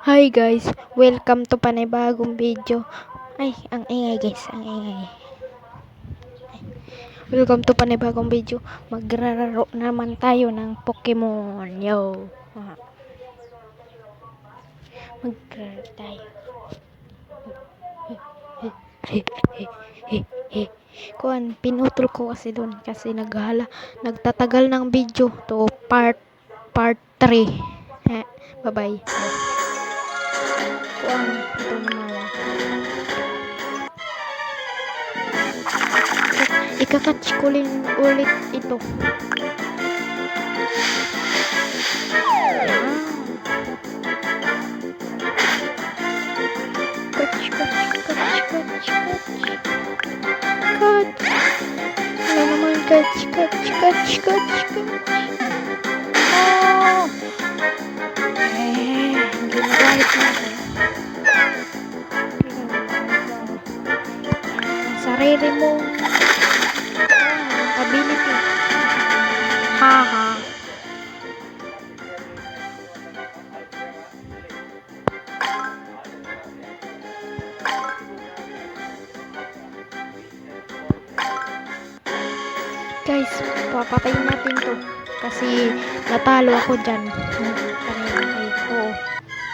Hi guys, welcome to panibagong video. Ay, ang ingay guys, ang ingay. Welcome to panibagong video. Magrararo naman tayo ng Pokemon. Yo. Magrararo tayo. Kuan, pinutol ko kasi doon kasi nagtatagal ng video to part 3. Bye-bye. Kuan, ito naman. Ikakatch ko ulit ito. Catch. Wala naman catch. Oh! Ginagalit na ako. Sarili mong ability. Haha. Guys, papatayin natin to kasi natalo ako dyan kanina.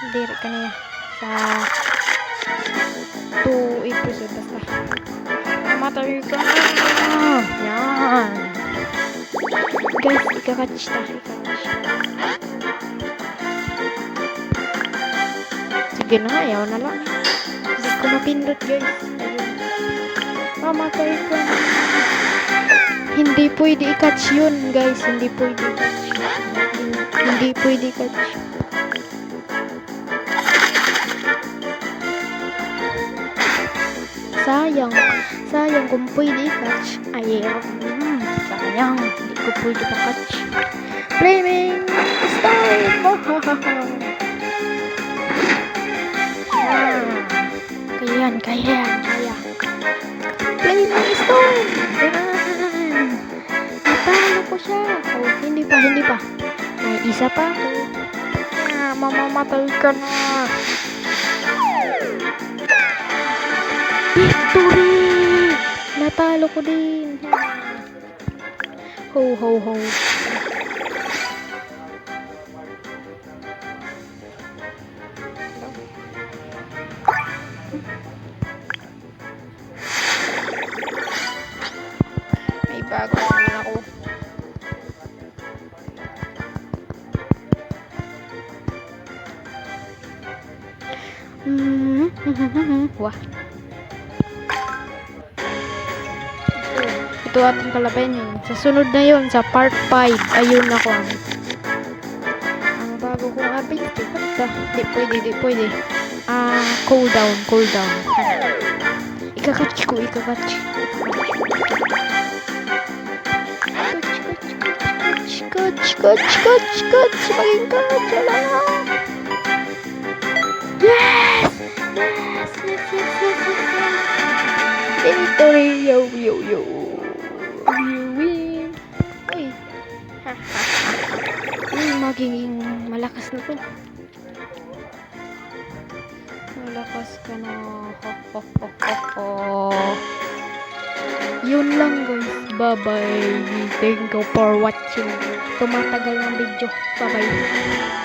Hindi kanina sa 2 episode basta namatay ka. Yan guys, ikakatch tayo. Sige na nga, ayaw na lang. Hindi ko mapindot guys. Mamatay ka. Hindi pwede i-catch yun guys. Hindi pwede i-catch. Sayang kung pwede i-catch. Sayang, hindi ko pwede pa-catch. Flaming Storm! Kaya. Flaming Storm! Natalo ko siya. Hindi pa. May isa pa ako. Mamamatay ka na. Victory! Natalo ko din. Ho. May bago naman ako. Wah. Ito ating kalabanin. Sa sunod na yun, sa part 5, ayun ako ang bago kong ability. Di pwede. Cool down. Ikakatch ko. Catch. Maging catch. Wala na. Yes. Victory. Yo. Win. Uy, magiging malakas na to. Malakas ka na. Yun lang guys. Bye-bye. Thank you for watching. Tumatagal ng video. Bye-bye.